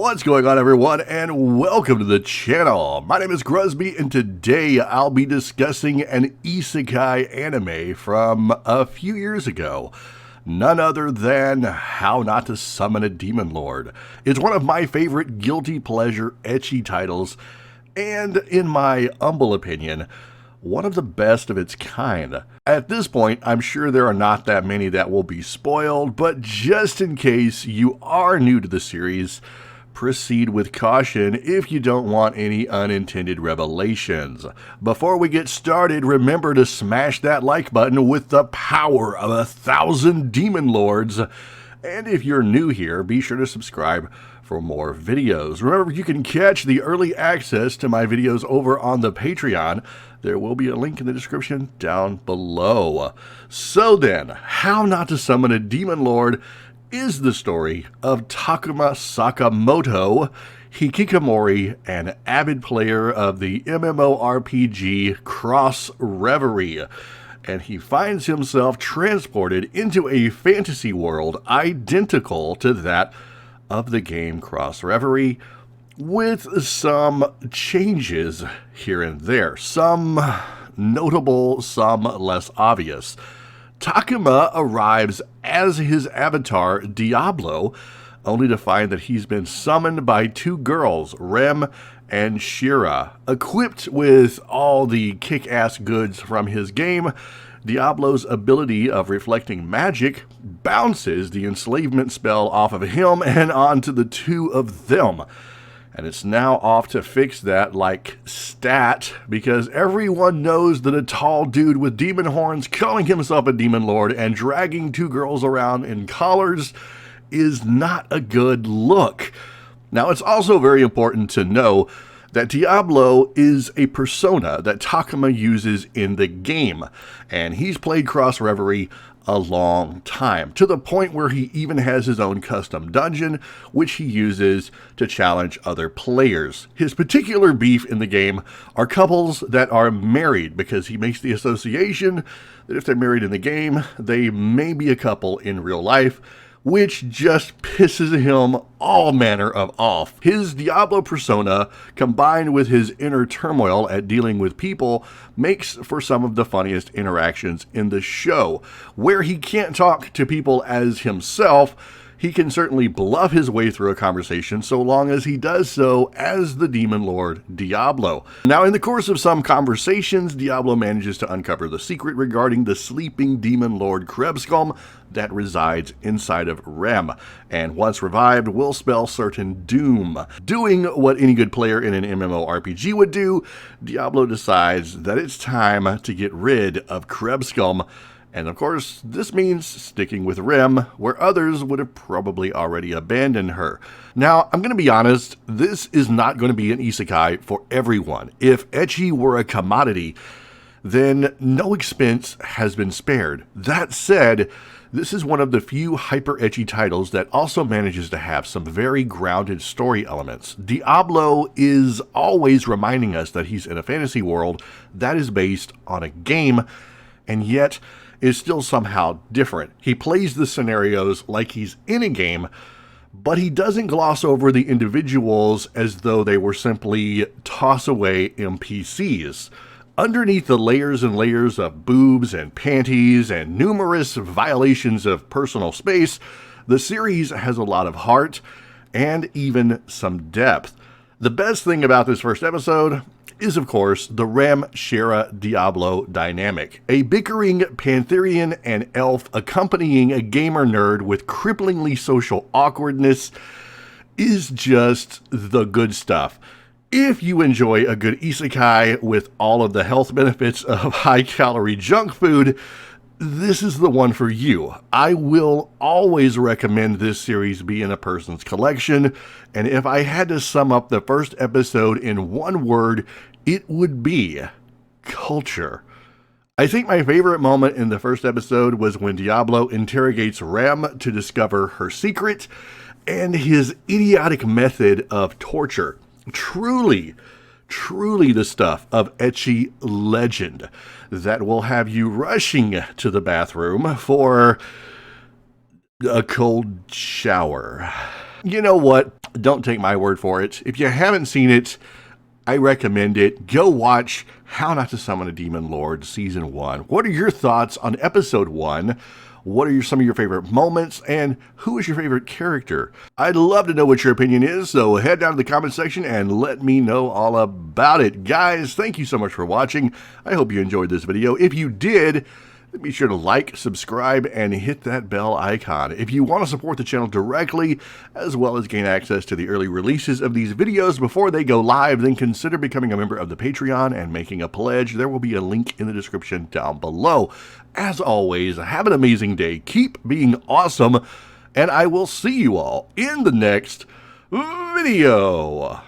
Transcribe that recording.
What's going on, everyone, and welcome to the channel. My name is Gruzbee, and today I'll be discussing an isekai anime from a few years ago. None other than How Not to Summon a Demon Lord. It's one of my favorite guilty pleasure ecchi titles, and in my humble opinion, one of the best of its kind. At this point, I'm sure there are not that many that will be spoiled, but just in case you are new to the series, proceed with caution if you don't want any unintended revelations. Before we get started, remember to smash that like button with the power of 1,000 demon lords. And if you're new here, be sure to subscribe for more videos. Remember, you can catch the early access to my videos over on the Patreon. There will be a link in the description down below. So then, How Not to Summon a Demon Lord is the story of Takuma Sakamoto, hikikomori, an avid player of the MMORPG Cross Reverie, and he finds himself transported into a fantasy world identical to that of the game Cross Reverie, with some changes here and there, some notable, some less obvious. Takuma arrives as his avatar, Diablo, only to find that he's been summoned by two girls, Rem and Shira. Equipped with all the kick-ass goods from his game, Diablo's ability of reflecting magic bounces the enslavement spell off of him and onto the two of them. And it's now off to fix that like stat, because everyone knows that a tall dude with demon horns calling himself a demon lord and dragging two girls around in collars is not a good look. Now, it's also very important to know that Diablo is a persona that Takuma uses in the game, and he's played Cross Reverie a long time, to the point where he even has his own custom dungeon, which he uses to challenge other players. His particular beef in the game are couples that are married, because he makes the association that if they're married in the game, they may be a couple in real life, which just pisses him all manner of off. His Diablo persona, combined with his inner turmoil at dealing with people, makes for some of the funniest interactions in the show. Where he can't talk to people as himself, he can certainly bluff his way through a conversation so long as he does so as the demon lord Diablo. Now, in the course of some conversations, Diablo manages to uncover the secret regarding the sleeping demon lord Krebscomb that resides inside of Rem, and once revived will spell certain doom. Doing what any good player in an MMORPG would do, Diablo decides that it's time to get rid of Krebscomb. And of course, this means sticking with Rem, where others would have probably already abandoned her. Now, I'm going to be honest, this is not going to be an isekai for everyone. If ecchi were a commodity, then no expense has been spared. That said, this is one of the few hyper-ecchi titles that also manages to have some very grounded story elements. Diablo is always reminding us that he's in a fantasy world that is based on a game, and yet is still somehow different. He plays the scenarios like he's in a game, but he doesn't gloss over the individuals as though they were simply toss-away NPCs. Underneath the layers and layers of boobs and panties and numerous violations of personal space, the series has a lot of heart and even some depth. The best thing about this first episode is, of course, the Rem-Shira-Diablo dynamic. A bickering Pantherian and elf accompanying a gamer nerd with cripplingly social awkwardness is just the good stuff. If you enjoy a good isekai with all of the health benefits of high-calorie junk food, this is the one for you. I will always recommend this series be in a person's collection, and if I had to sum up the first episode in one word, it would be culture. I think my favorite moment in the first episode was when Diablo interrogates Rem to discover her secret, and his idiotic method of torture. Truly the stuff of ecchi legend that will have you rushing to the bathroom for a cold shower. you know what? Don't take my word for it. If you haven't seen it, I recommend it. Go watch How Not to Summon a Demon Lord Season 1. What are your thoughts on Episode 1? What are some of your favorite moments, and who is your favorite character? I'd love to know what your opinion is, so head down to the comment section and let me know all about it. Guys, thank you so much for watching. I hope you enjoyed this video. If you did, be sure to like, subscribe, and hit that bell icon. If you want to support the channel directly, as well as gain access to the early releases of these videos before they go live, then consider becoming a member of the Patreon and making a pledge. There will be a link in the description down below. As always, have an amazing day, keep being awesome, and I will see you all in the next video.